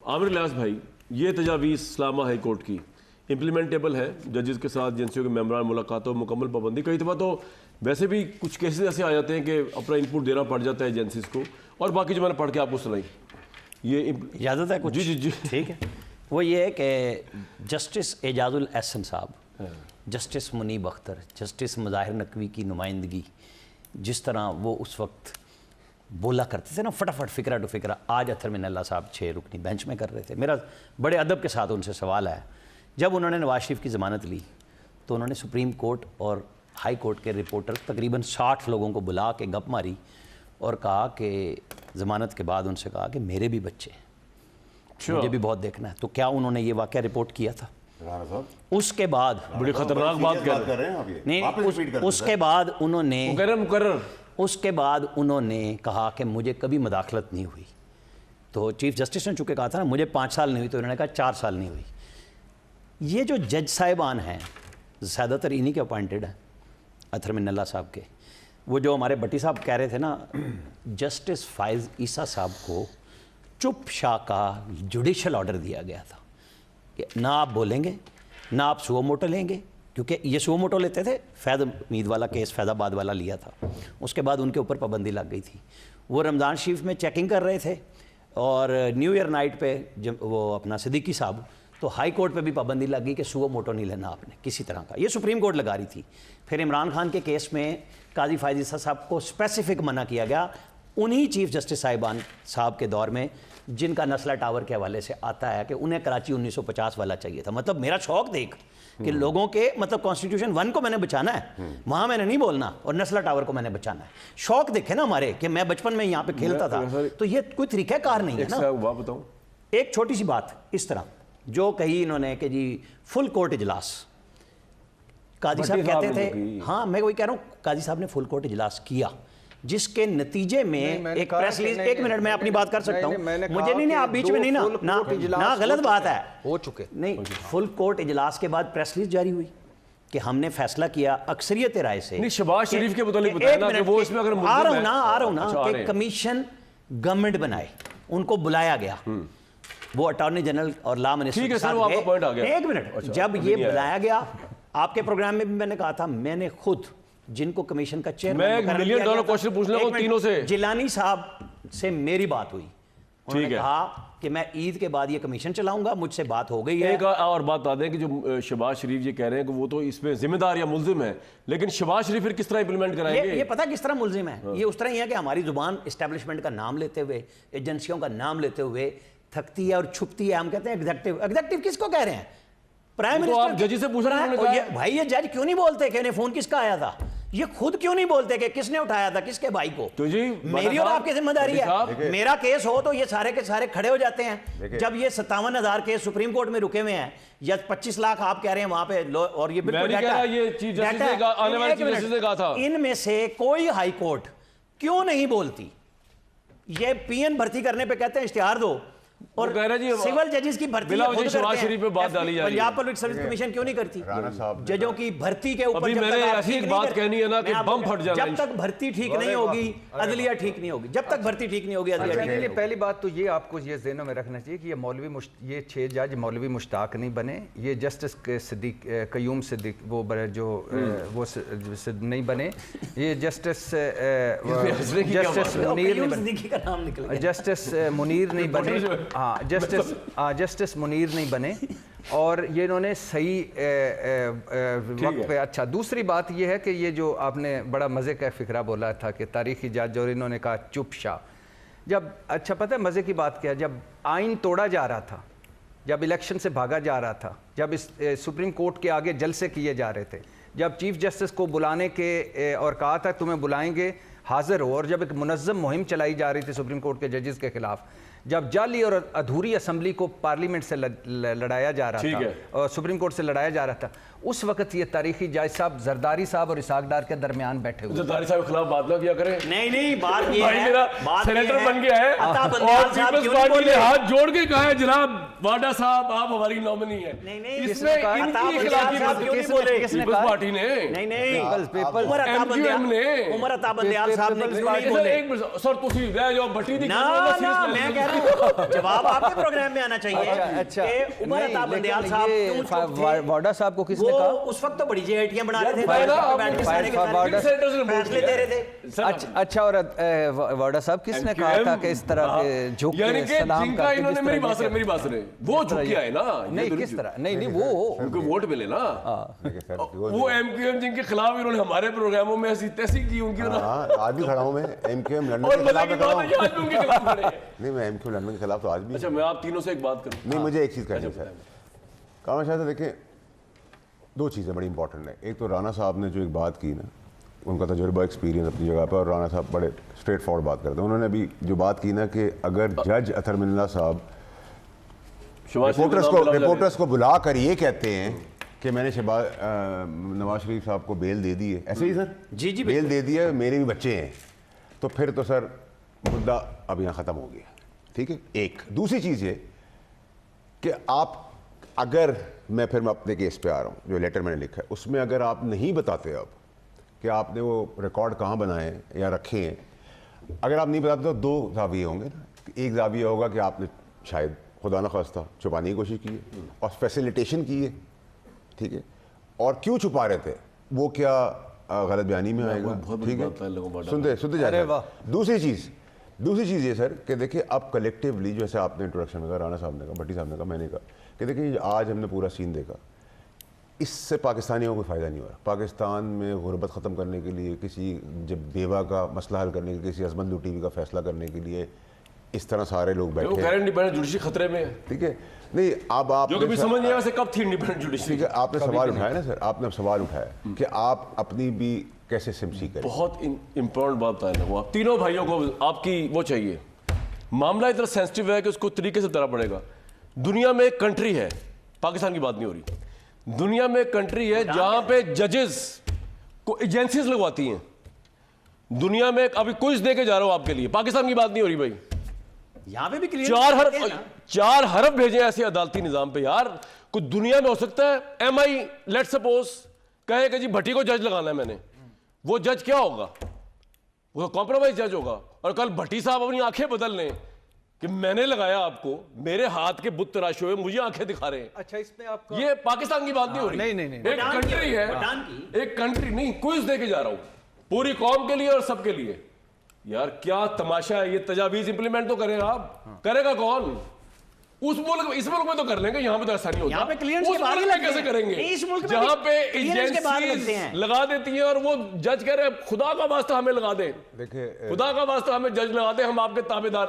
عامر الیاس بھائی، یہ تجاویز اسلامہ ہائی کورٹ کی امپلیمنٹیبل ہے؟ ججز کے ساتھ ایجنسیوں کے ممبران ملاقاتوں مکمل پابندی؟ کئی دفعہ تو ویسے بھی کچھ کیسز ایسے آ جاتے ہیں کہ اپنا ان پٹ دینا پڑ جاتا ہے ایجنسیز کو، اور باقی جو میں نے پڑھ کے آپ کو سنائی یہ اجازت ہے کچھ؟ جی جی جی ٹھیک ہے. وہ یہ ہے کہ جسٹس اعجاز الاحسن صاحب، جسٹس منیب اختر، جسٹس مظاہر نقوی کی نمائندگی، جس طرح وہ اس وقت بولا کرتے تھے نا فٹافٹ فکرہ ٹو فکرہ، آج اطہر من اللہ صاحب 6 رکنی بینچ میں کر رہے تھے. میرا بڑے ادب کے ساتھ ان سے سوال ہے، جب انہوں نے نواز شریف کی ضمانت لی تو انہوں نے سپریم کورٹ اور ہائی کورٹ کے رپورٹر تقریباً 60 لوگوں کو بلا کے گپ ماری اور کہا کہ ضمانت کے بعد ان سے کہا کہ میرے بھی بچے ہیں، مجھے بھی بہت دیکھنا ہے. تو کیا انہوں نے یہ واقعہ رپورٹ کیا تھا؟ اس کے بعد بڑی خطرناک بات کر رہے ہیں نہیں، اس کے بعد انہوں نے مقرر اس کے بعد انہوں نے کہا کہ مجھے کبھی مداخلت نہیں ہوئی. تو چیف جسٹس نے چونکہ کہا تھا نا مجھے 5 سال نہیں ہوئی، تو انہوں نے کہا 4 سال نہیں ہوئی. یہ جو جج صاحبان ہیں زیادہ تر انہی کے اپوائنٹڈ ہیں، اطہر من اللہ صاحب کے. وہ جو ہمارے بٹی صاحب کہہ رہے تھے نا، جسٹس فائز عیسیٰ صاحب کو چپ شاہ کا جوڈیشل آرڈر دیا گیا تھا کہ نہ آپ بولیں گے نہ آپ سو موٹو لیں گے، کیونکہ یہ سو موٹو لیتے تھے. فیض امید والا کیس فیض آباد والا لیا تھا، اس کے بعد ان کے اوپر پابندی لگ گئی تھی. وہ رمضان شریف میں چیکنگ کر رہے تھے، اور نیو ایئر نائٹ پہ جب وہ اپنا صدیقی صاحب، تو ہائی کورٹ پہ بھی پابندی لگ گئی کہ سو موٹو نہیں لینا آپ نے کسی طرح کا. یہ سپریم کورٹ لگا رہی تھی. پھر عمران خان کے کیس میں قاضی فائز عیسیٰ صاحب کو اسپیسیفک منع کیا گیا، انہی چیف جسٹس صاحبان صاحب کے دور میں جن کا نسلہ ٹاور کے حوالے سے آتا ہے کہ انہیں کراچی 1950 والا چاہیے تھا. مطلب میرا شوق دیکھ کہ لوگوں کے مطلب کانسٹیٹیوشن 1 کو میں نے بچانا ہے، وہاں میں نے نہیں بولنا، اور نسلہ ٹاور کو میں نے بچانا ہے. شوق دیکھے نا ہمارے کہ میں بچپن میں یہاں پہ کھیلتا تھا. تو یہ کوئی طریقہ کار نہیں ہے نا. ایک چھوٹی سی بات اس طرح جو کہی انہوں نے کہ جی فل کورٹ اجلاس، قاضی صاحب کہتے تھے، ہاں میں وہی کہہ رہا ہوں، قاضی صاحب نے فل کورٹ اجلاس کیا، جس کے نتیجے میں ایک پریس ریلیز، 1 منٹ میں اپنی بات کر سکتا ہوں، مجھے نہیں آپ بیچ میں نہیں نا غلط بات ہے ہو چکے نہیں. فل کورٹ اجلاس کے بعد پریس ریلیز جاری ہوئی کہ ہم نے فیصلہ کیا اکثریت رائے سے. نہیں شہباز شریف کے متعلق بتایا نا کہ وہ اس میں اگر آ رہا ہوں نا کہ کمیشن گورنمنٹ بنائے، ان کو بلایا گیا، وہ اٹارنی جنرل اور لا منسٹر کے ساتھ گئے. 1 منٹ، جب یہ بلایا گیا آپ کے پروگرام میں بھی میں نے کہا تھا، میں نے خود جن کو کمیشن کا چیئرمین $1 ملین کوشچن پوچھ لوں تینوں سے، جیلانی صاحب سے میری بات ہوئی، انہوں نے کہا کہ میں عید کے بعد یہ کمیشن چلاؤں گا، مجھ سے بات ہو گئی ہے. ایک اور بات بتا دیں کہ جو شہباز شریف یہ کہہ رہے ہیں کہ وہ تو اس میں ذمہ دار یا ملزم ہے، لیکن شہباز شریف پھر کس طرح امپلیمنٹ کرائیں گے؟ یہ پتہ کس طرح ملزم ہے؟ یہ اس طرح ہی ہے کہ ہماری زبان اسٹیبلشمنٹ کا نام لیتے ہوئے، ایجنسیوں کا نام لیتے ہوئے تھکتی ہے اور چھپتی ہے. ہم کہتے ہیں ایگزیکٹو کس کو کہہ رہے ہیں؟ Prime minister. آپ ججی سے پوچھ رہے ہیں بھائی یہ جج کیوں نہیں بولتے کہ انہیں فون کس کا آیا تھا؟ یہ خود کیوں نہیں بولتے کہ کس نے اٹھایا تھا کس کے بھائی کو؟ تو جی میری اور آپ کی ذمہ داری ہے. میرا کیس ہو تو یہ سارے کے سارے کھڑے ہو جاتے ہیں. جب یہ 57,000 کیس سپریم کورٹ میں رکے ہوئے ہیں، یا 25 لاکھ آپ کہہ رہے ہیں وہاں پہ، اور یہ بالکل ڈیٹا، ان میں سے کوئی ہائی کورٹ کیوں نہیں بولتی؟ یہ پی این بھرتی کرنے پہ کہتے ہیں اشتہار دو، اور سول ججز کی بھرتی شہباز شریف پہ بات ڈالی جا رہی ہے. پنجاب پبلک سروس کمیشن کیوں نہیں کرتی ججوں کی بھرتی کے اوپر؟ میں نے ایسی ایک بات کہنی ہے نا کہ بم پھٹ جانا. جب تک بھرتی ٹھیک نہیں ہوگی عدلیہ ٹھیک نہیں ہوگی. جب تک بھرتی ٹھیک نہیں ہوگی عدلیہ ٹھیک نہیں ہوگی. پہلی بات تو یہ آپ کو یہ ذہنوں میں رکھنا چاہیے کہ یہ 6 جج مولوی مشتاق نہیں بنے، یہ جسٹس صدیق قیوم صدیق وہ نہیں بنے، یہ جسٹس منیر نہیں بنے، جسٹس منیر نہیں بنے، اور یہ انہوں نے صحیح وقت پہ. اچھا دوسری بات یہ ہے کہ یہ جو آپ نے بڑا مزے کا فکرہ بولا تھا کہ تاریخی جج، اور انہوں نے کہا چپ شاہ. جب اچھا پتہ ہے مزے کی بات کیا، جب آئین توڑا جا رہا تھا، جب الیکشن سے بھاگا جا رہا تھا، جب اس سپریم کورٹ کے آگے جلسے کیے جا رہے تھے، جب چیف جسٹس کو بلانے کے اور کہا تھا تمہیں بلائیں گے حاضر ہو، اور جب ایک منظم مہم چلائی جا رہی تھی سپریم کورٹ کے ججز کے خلاف، جب جعلی اور ادھوری اسمبلی کو پارلیمنٹ سے لڑایا جا رہا تھا اور سپریم کورٹ سے لڑایا جا رہا تھا، اس وقت یہ تاریخی جج صاحب زرداری صاحب اور اسحاق ڈار کے درمیان بیٹھے ہوئے. زرداری صاحب کے خلاف بات نہ کیا کریں. نہیں بات یہ بھائی ہے, میرا بات سینیٹر یہ ہے, بن گیا ہے عطا اور بندیال صاحب پیپلز کیوں نہیں پارٹی بولے؟ نے ہاتھ جوڑ کے کہا ہے جناب واڈا صاحب آپ ہماری نامنی ہیں. نہیں اس میں ان کی اخلاقی صاحب کیوں نہیں بولے؟ پیپلز پارٹی نے نہیں پیپلز عمر عطا بندیال صاحب نے کیوں نہیں بولے؟ ایک منٹ سر تسی رہ جاؤ بٹی دی نا میں کہہ رہا ہوں جواب آپ کے پروگرام میں آنا چاہیے اچھا کہ عمر عطا بندیال صاحب کیوں چپ تھے؟ واڈا صاحب کو کس نے وہ کہا؟ اس وقت تو بڑی جی آئی ٹیاں بنا رہے تھے, فیصلے دے رہے تھے. اچھا, اور واڈا صاحب کس نے کہا تھا کہ اس طرح کے جھک یعنی کے کہ سلام جن کا کرتے انہوں نے میری بات سنے وہ جھک کے آئے نا. نہیں کس طرح نہیں وہ ان کو ووٹ ملے نا, وہ ایم کیو ایم جن کے خلاف انہوں نے ہمارے پروگراموں میں ایسی تیسی کی ان کی. آج بھی کھڑا ہوں میں ایم کیو ایم لڑنے اور کے مزے خلاف کی کھڑا بات ہے کہ آج بھی ان کے خلاف کھڑے ہیں. نہیں میں ایم کیو لڑنے کے خلاف تو آج بھی. اچھا میں آپ تینوں سے ایک بات کروں. نہیں مجھے ایک چیز کہنی ہے کامران شاہ صاحب, دیکھیں دو چیزیں بڑی امپورٹنٹ ہیں. ایک تو رانا صاحب نے جو ایک بات کی نا, ان کا تجربہ ایکسپیرینس اپنی جگہ پہ, اور رانا صاحب بڑے اسٹریٹ فارورڈ بات کرتے ہیں. انہوں نے ابھی جو بات کی نا کہ اگر جج اطہر من اللہ صاحب رپورٹرز کو بلا کر یہ کہتے ہیں کہ میں نے نواز شریف صاحب کو بیل دے دی ہے, ایسے ہی سر جی بیل دے دی ہے, میرے بھی بچے ہیں, تو پھر تو سر مدعا اب یہاں ختم ہو گیا. ٹھیک ہے. ایک دوسری چیز یہ کہ آپ اگر میں اپنے کیس پہ آ رہا ہوں, جو لیٹر میں نے لکھا ہے اس میں اگر آپ نہیں بتاتے اب کہ آپ نے وہ ریکارڈ کہاں بنائے ہیں یا رکھے ہیں, اگر آپ نہیں بتاتے تو دو زاویے ہوں گے نا. ایک زاویہ ہوگا کہ آپ نے شاید خدا نخواستہ چھپانے کی کوشش کی ہے اور فیسیلیٹیشن کی ہے. ٹھیک ہے. اور کیوں چھپا رہے تھے وہ کیا غلط بیانی میں آئے گا. ٹھیک ہے, سنتے جائیں. دوسری چیز یہ سر کہ دیکھیں اب کلیکٹیولی جیسے آپ نے انٹروڈکشن میں کہا, رانا صاحب نے کہا, بھٹی صاحب نے کہا, میں نے کہا کہ دیکھیں آج ہم نے پورا سین دیکھا, اس سے پاکستانیوں کو کوئی فائدہ نہیں ہو رہا. پاکستان میں غربت ختم کرنے کے لیے, کسی جب بیوہ کا مسئلہ حل کرنے کے لیے, کسی عصمت لوٹی ہوئی کا فیصلہ کرنے کے لیے اس طرح سارے لوگ بیٹھے ہیں. انڈیپینڈنٹ جوڈیشری خطرے میں ہے. ٹھیک ہے. نہیں اب آپ جو کبھی سمجھ نہیں آیا سے کب تھی انڈیپینڈنٹ جوڈیشری. ٹھیک ہے, آپ نے سوال اٹھایا نا سر, آپ نے سوال اٹھایا کہ آپ اپنی بھی کیسے سمسی کریں. بہت امپورٹنٹ بات بتایا وہ آپ تینوں بھائیوں کو آپ کی وہ چاہیے. معاملہ اتنا سینسٹیو ہے کہ اس کو طریقے سے بتانا پڑے گا. دنیا میں ایک کنٹری ہے, پاکستان کی بات نہیں ہو رہی, دنیا میں ایک کنٹری ہے جہاں پہ ججز کو ایجنسیز لگواتی ہیں. دنیا میں ابھی کوئز دے کے جا رہا ہوں آپ کے لیے, پاکستان کی بات نہیں ہو رہی بھائی. یہاں پہ بھی چار حرف بھیجے ایسے عدالتی نظام پہ. یار کچھ دنیا میں ہو سکتا ہے ایم آئی لیٹ سپوز کہے کہ جی بھٹی کو جج لگانا ہے میں نے, وہ جج کیا ہوگا, وہ کمپرومائز جج ہوگا. اور کل بھٹی صاحب اپنی آنکھیں بدل لیں کہ میں نے لگایا آپ کو, میرے ہاتھ کے بت تراشے ہوئے مجھے آنکھیں دکھا رہے ہیں. اچھا اس میں آپ یہ پاکستان کی بات نہیں ہو رہی. نہیں ایک کنٹری ہے, ایک کنٹری نہیں, کوئز دے کے جا رہا ہوں پوری قوم کے لیے اور سب کے لیے. یار کیا تماشا ہے, یہ تجاویز امپلیمنٹ تو کریں آپ, کرے گا کون؟ اس ملک اس ملک میں تو کر لیں گے, یہاں پہ تو ایسا نہیں ہوتا. یہاں پہ کلیئرنس اس ملک میں کیسے کریں گے جہاں پہ ایجنسیز لگا دیتی ہیں اور وہ جج کہہ رہے ہیں خدا کا واسطہ ہمیں لگا دیں, خدا کا واسطہ ہمیں جج لگا دیں, ہم آپ کے تابع دار.